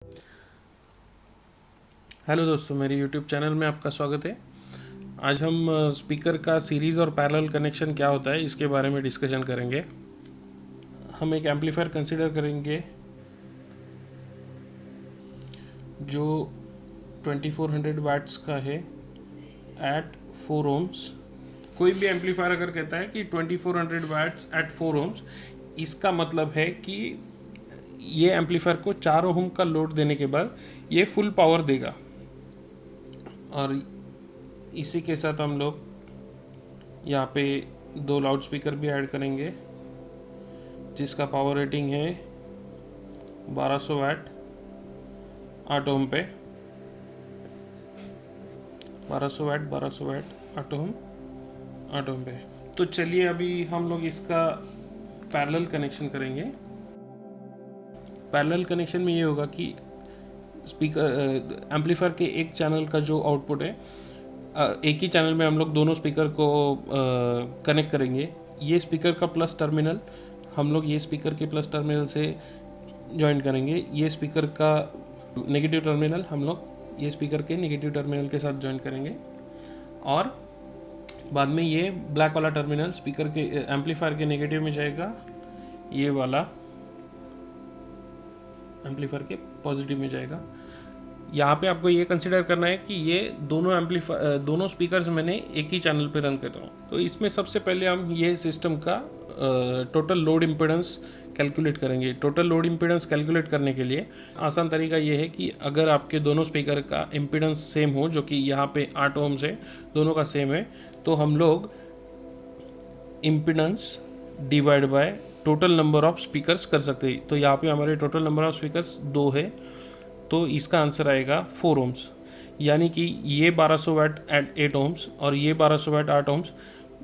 Hello दोस्तों, मेरे YouTube channel में आपका स्वागत है। आज हम स्पीकर का सीरीज़ और पैरेलल कनेक्शन क्या होता है इसके बारे में डिस्कशन करेंगे। हम एक एम्पलीफायर कंसिडर करेंगे जो 2400 वाट्स का है एट 4 ohms। कोई भी एम्पलीफायर अगर कहता है कि 2400 वाट्स एट 4 ohms, इसका मतलब है कि ये एम्पलीफायर को 4 ओम का लोड देने के बाद ये फुल पावर देगा। और इसी के साथ हम लोग यहाँ पे 2 लाउड स्पीकर भी ऐड करेंगे जिसका पावर रेटिंग है 1200 वाट 8 ओम पे। 1200 वाट 8 ओम पे। तो चलिए अभी हम लोग इसका पैरेलल कनेक्शन करेंगे। पैरेलल कनेक्शन में ये होगा कि स्पीकर एम्पलीफायर के एक चैनल का जो आउटपुट है, एक ही चैनल में हम लोग दोनों स्पीकर को कनेक्ट करेंगे। ये स्पीकर का प्लस टर्मिनल हम लोग ये स्पीकर के प्लस टर्मिनल से ज्वाइन करेंगे। ये स्पीकर का नेगेटिव टर्मिनल हम लोग ये स्पीकर के नेगेटिव टर्मिनल के साथ ज्वाइन करेंगे। और बाद में ये ब्लैक वाला टर्मिनल स्पीकर के एम्पलीफायर के नेगेटिव में जाएगा, ये वाला एम्पलीफायर के पॉजिटिव में जाएगा। यहाँ पे आपको ये कंसिडर करना है कि ये दोनों स्पीकर्स मैंने एक ही चैनल पे रन कर रहा हूँ। तो इसमें सबसे पहले हम ये सिस्टम का टोटल लोड इम्पीडेंस कैलकुलेट करेंगे। टोटल लोड इम्पीडेंस कैलकुलेट करने के लिए आसान तरीका ये है कि अगर आपके दोनों स्पीकर का इम्पीडेंस सेम हो, जो कि यहाँ पे 8 ओम से दोनों का सेम है, तो हम लोग impedance divide by total number of speakers कर सकते हैं। तो यहाँ पे हमारे टोटल नंबर ऑफ स्पीकर्स 2 है, तो इसका आंसर आएगा 4 ohms। यानी कि ये 1200 वाट एट 8 ohms और ये 1200 वाट 8 ohms,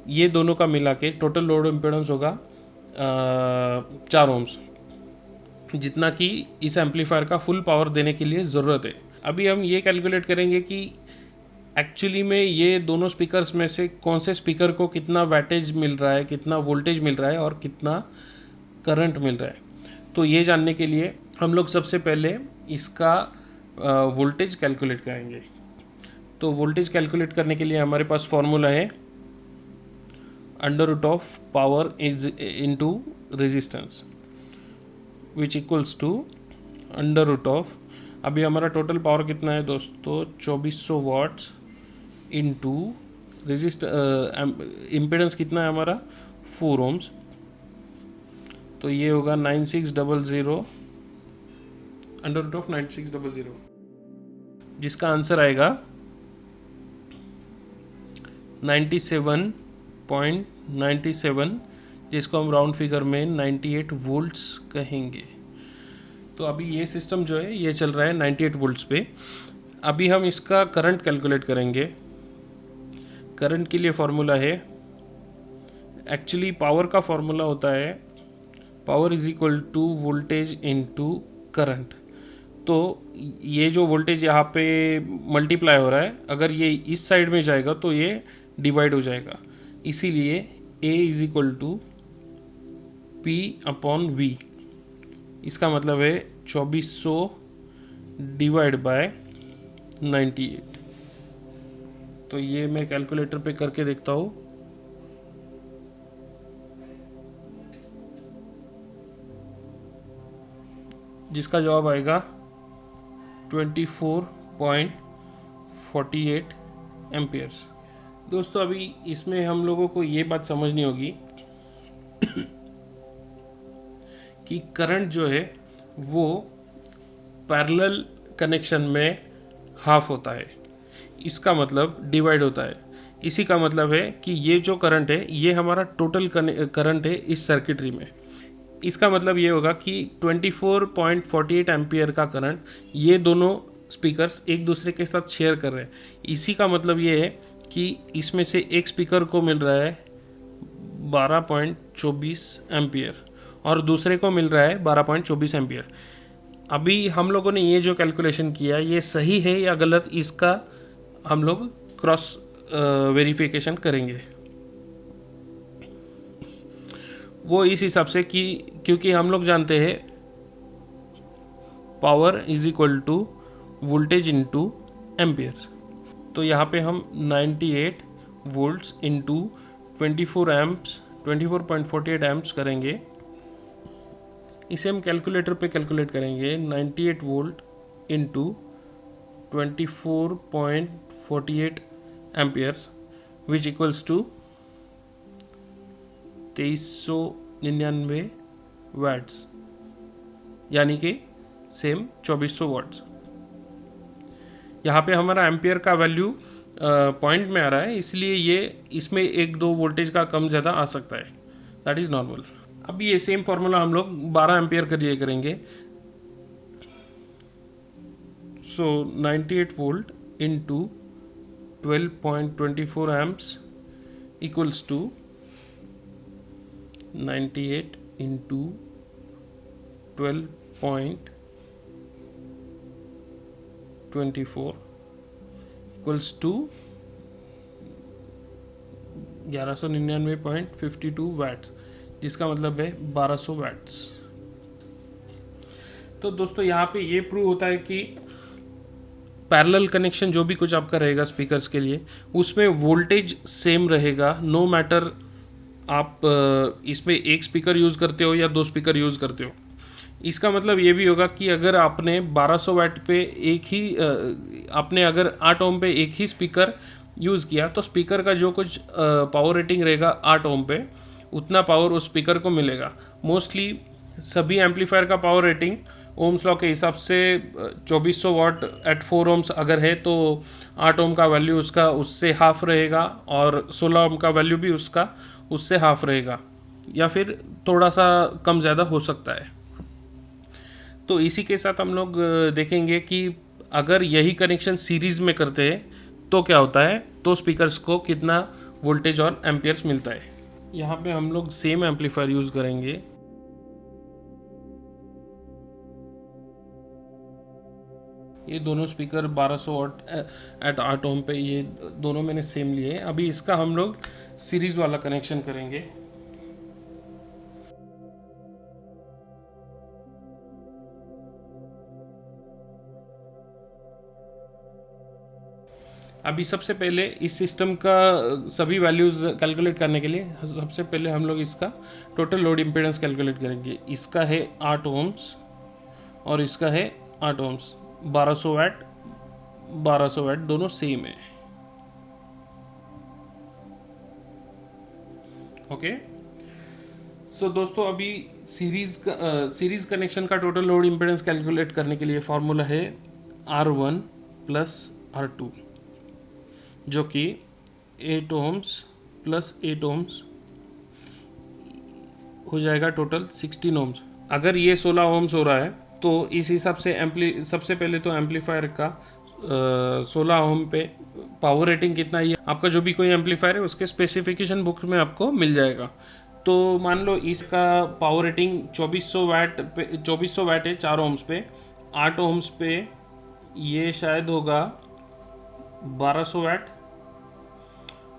ये दोनों का मिला के टोटल लोड इम्पीडेंस होगा 4 ohms, जितना कि इस एम्पलीफायर का फुल पावर देने के लिए ज़रूरत है। अभी हम ये कैलकुलेट करेंगे कि एक्चुअली में ये दोनों स्पीकर्स में से कौन से स्पीकर को कितना वैटेज मिल रहा है, कितना वोल्टेज मिल रहा है और कितना करंट मिल रहा है। तो ये जानने के लिए हम लोग सबसे पहले इसका वोल्टेज कैलकुलेट करेंगे। तो वोल्टेज कैलकुलेट करने के लिए हमारे पास फॉर्मूला है under root of power is into resistance which equals to under root of, अभी हमारा टोटल पावर कितना है दोस्तों, 2400 वाट्स इनटू इम्पीडेंस कितना है हमारा 4 ohms। तो ये होगा 9600 अंडर रूट ऑफ 9600, जिसका आंसर आएगा 97.97, जिसको हम राउंड फिगर में 98 वोल्ट्स कहेंगे। तो अभी ये सिस्टम जो है ये चल रहा है 98 वोल्ट्स पे। अभी हम इसका करंट कैलकुलेट करेंगे। करंट के लिए फॉर्मूला है, एक्चुअली पावर का फॉर्मूला होता है power is equal to voltage into current. तो ये जो वोल्टेज यहाँ पे मल्टीप्लाई हो रहा है, अगर ये इस साइड में जाएगा तो ये डिवाइड हो जाएगा, इसीलिए A is equal to P upon V। इसका मतलब है 2400 डिवाइड बाय 98। तो ये मैं कैलकुलेटर पे करके देखता हूँ। जिसका जवाब आएगा 24.48 एम्पियर्स। दोस्तों अभी इसमें हम लोगों को ये बात समझनी होगी कि करंट जो है वो पैरेलल कनेक्शन में हाफ होता है, इसका मतलब डिवाइड होता है। इसी का मतलब है कि ये जो करंट है ये हमारा टोटल करंट है इस सर्किटरी में। इसका मतलब ये होगा कि 24.48 एम्पियर का करंट ये दोनों स्पीकर्स एक दूसरे के साथ शेयर कर रहे हैं। इसी का मतलब ये है कि इसमें से एक स्पीकर को मिल रहा है 12.24 एम्पियर और दूसरे को मिल रहा है 12.24 एम्पियर। अभी हम लोगों ने ये जो कैलकुलेशन किया ये सही है या गलत, इसका हम लोग क्रॉस वेरिफिकेशन करेंगे। वो इस हिसाब से कि क्योंकि हम लोग जानते हैं power is equal to voltage into amperes. तो यहाँ पे हम 98 वोल्ट्स इंटू 24 एम्प्स 24.48 एम्प्स करेंगे। इसे हम कैलकुलेटर पे कैलकुलेट करेंगे। 98 volt into 24.48 amperes which equals to 2399 watts, यानी कि सेम 2400 वाट्स। यहाँ पे हमारा एम्पियर का वैल्यू पॉइंट में आ रहा है, इसलिए ये इसमें 1-2 वोल्टेज का कम ज़्यादा आ सकता है, दैट इज़ नॉर्मल। अब ये सेम फार्मूला हम लोग 12 एम्पियर के लिए करेंगे। So 98 volt into 12.24 amps equals to 98 into 12.24 equals to 1199.52 watts, जिसका मतलब है 1200 वैट्स। तो दोस्तों यहाँ पे ये प्रूव होता है कि पैरेलल कनेक्शन जो भी कुछ आपका रहेगा स्पीकर्स के लिए, उसमें वोल्टेज सेम रहेगा, नो मैटर आप इसमें एक स्पीकर यूज़ करते हो या 2 स्पीकर यूज़ करते हो। इसका मतलब ये भी होगा कि अगर आपने 1200 वाट पे एक ही आपने अगर 8 ओम पे एक ही स्पीकर यूज़ किया, तो स्पीकर का जो कुछ पावर रेटिंग रहेगा 8 ओम पे, उतना पावर उस स्पीकर को मिलेगा। मोस्टली सभी एम्पलीफायर का पावर रेटिंग ओम्स लॉ के हिसाब से 2400 वाट एट 4 ओम्स अगर है तो 8 ओम का वैल्यू उसका उससे हाफ रहेगा, और 16 ओम का वैल्यू भी उसका उससे हाफ रहेगा, या फिर थोड़ा सा कम ज़्यादा हो सकता है। तो इसी के साथ हम लोग देखेंगे कि अगर यही कनेक्शन सीरीज़ में करते हैं तो क्या होता है, तो स्पीकर्स को कितना वोल्टेज और एम्पियर्स मिलता है। यहाँ पे हम लोग सेम एम्पलीफायर यूज़ करेंगे। ये दोनों स्पीकर 1200 वाट एट 8 ओम पे, ये दोनों मैंने सेम लिए। अभी इसका हम लोग सीरीज़ वाला कनेक्शन करेंगे। अभी सबसे पहले इस सिस्टम का सभी वैल्यूज़ कैलकुलेट करने के लिए सबसे पहले हम लोग इसका टोटल लोड इम्पीडेंस कैलकुलेट करेंगे। इसका है 8 ओम्स और इसका है 8 ओम्स। 1200 वाट दोनों सेम है। ओके, सो दोस्तों अभी सीरीज़ कनेक्शन का टोटल लोड इम्पीडेंस कैलकुलेट करने के लिए फार्मूला है R1 प्लस R2, जो कि 8 ओम्स प्लस 8 ओम्स हो जाएगा टोटल 16 ओम्स। अगर ये 16 ओम्स हो रहा है तो इस हिसाब से सबसे पहले तो एम्पलीफायर का 16 ओम पे पावर रेटिंग कितना है, आपका जो भी कोई एम्पलीफायर है उसके स्पेसिफिकेशन बुक में आपको मिल जाएगा। तो मान लो इसका पावर रेटिंग 2400 वाट है 4 ओम्स पे। 8 ओम्स पे ये शायद होगा 1200 वाट,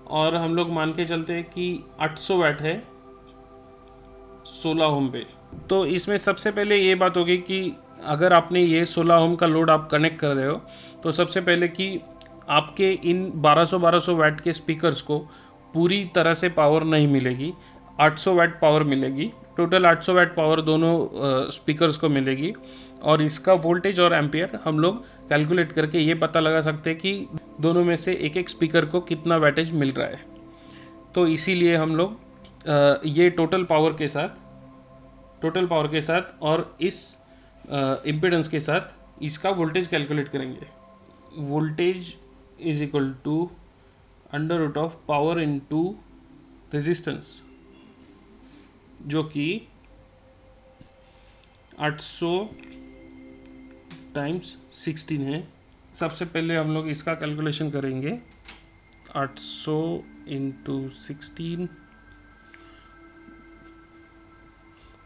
और हम लोग मान के चलते हैं कि 800 वाट है 16 ओम पे। तो इसमें सबसे पहले ये बात होगी कि अगर आपने ये 16 ओम का लोड आप कनेक्ट कर रहे हो, तो सबसे पहले कि आपके इन 1200 वाट के स्पीकर्स को पूरी तरह से पावर नहीं मिलेगी, 800 वाट पावर मिलेगी। टोटल 800 वाट पावर दोनों स्पीकर्स को मिलेगी, और इसका वोल्टेज और एम्पियर हम लोग कैलकुलेट करके ये पता लगा सकते हैं कि दोनों में से एक एक स्पीकर को कितना वैटेज मिल रहा है। तो इसीलिए हम लोग ये टोटल पावर के साथ और इस इम्पीडेंस के साथ इसका वोल्टेज कैलकुलेट करेंगे। Voltage is equal to under root of power into resistance, जो कि 800 टाइम्स 16 है। सबसे पहले हम लोग इसका कैलकुलेशन करेंगे। 800 into 16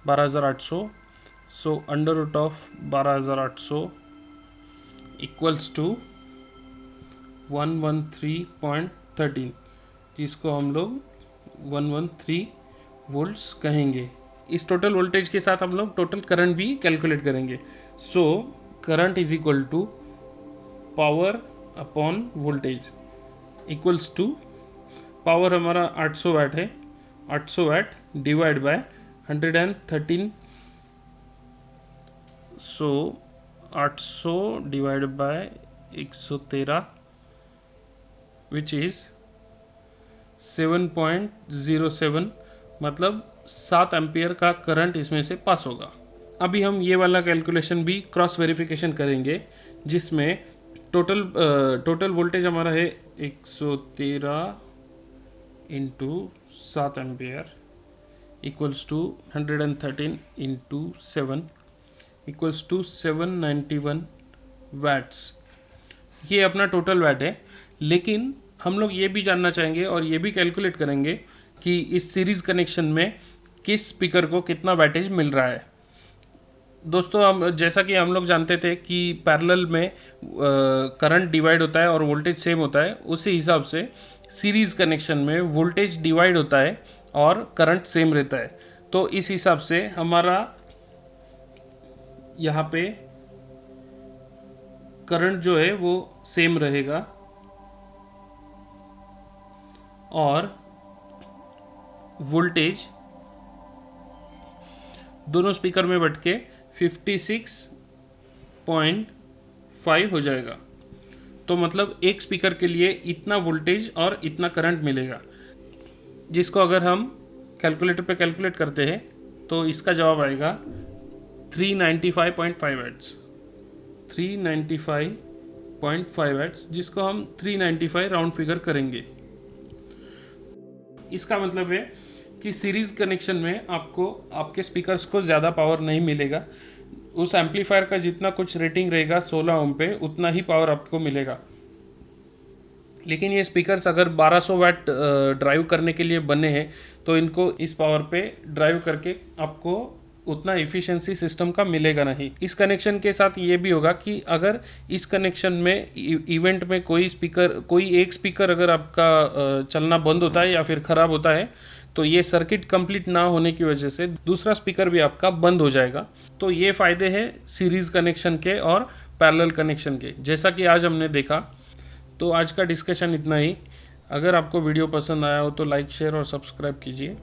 12800। So under root of 12800 equals to 113.13, जिसको हम लोग 113 वोल्ट्स कहेंगे। इस टोटल वोल्टेज के साथ हम लोग टोटल करंट भी कैलकुलेट करेंगे। So current is equal to power upon voltage equals to power हमारा 800 वाट है, 800 watt divide by 113, so 800 divide by 113 which is 7.07, मतलब 7 एम्पियर का करंट इसमें से पास होगा। अभी हम ये वाला कैलकुलेशन भी क्रॉस वेरिफिकेशन करेंगे, जिसमें टोटल वोल्टेज हमारा है 113 into 7 ampere equals to 113 into 7 equals to 791 watts. ये अपना टोटल वैट है। लेकिन हम लोग ये भी जानना चाहेंगे और ये भी कैलकुलेट करेंगे कि इस सीरीज़ कनेक्शन में किस स्पीकर को कितना वैटेज मिल रहा है। दोस्तों, हम जैसा कि हम लोग जानते थे कि पैरेलल में करंट डिवाइड होता है और वोल्टेज सेम होता है, उसी हिसाब से सीरीज़ कनेक्शन में वोल्टेज डिवाइड होता है और करंट सेम रहता है। तो इस हिसाब से हमारा यहाँ पे करंट जो है वो सेम रहेगा और वोल्टेज दोनों स्पीकर में बट के 56.5 हो जाएगा। तो मतलब एक स्पीकर के लिए इतना वोल्टेज और इतना करंट मिलेगा, जिसको अगर हम कैलकुलेटर पे कैलकुलेट करते हैं तो इसका जवाब आएगा 395.5 वैट्स, 395.5 वैट्स, जिसको हम 395 राउंड फिगर करेंगे। इसका मतलब है कि सीरीज़ कनेक्शन में आपको आपके स्पीकर्स को ज़्यादा पावर नहीं मिलेगा। उस एम्पलीफायर का जितना कुछ रेटिंग रहेगा 16 ओम पे, उतना ही पावर आपको मिलेगा। लेकिन ये स्पीकर्स अगर 1200 वाट ड्राइव करने के लिए बने हैं तो इनको इस पावर पे ड्राइव करके आपको उतना एफिशिएंसी सिस्टम का मिलेगा नहीं। इस कनेक्शन के साथ ये भी होगा कि अगर इस कनेक्शन में इवेंट में कोई एक स्पीकर अगर आपका चलना बंद होता है या फिर ख़राब होता है, तो ये सर्किट कंप्लीट ना होने की वजह से दूसरा स्पीकर भी आपका बंद हो जाएगा। तो ये फ़ायदे हैं सीरीज़ कनेक्शन के और पैरेलल कनेक्शन के, जैसा कि आज हमने देखा। तो आज का डिस्कशन इतना ही। अगर आपको वीडियो पसंद आया हो तो लाइक, शेयर और सब्सक्राइब कीजिए।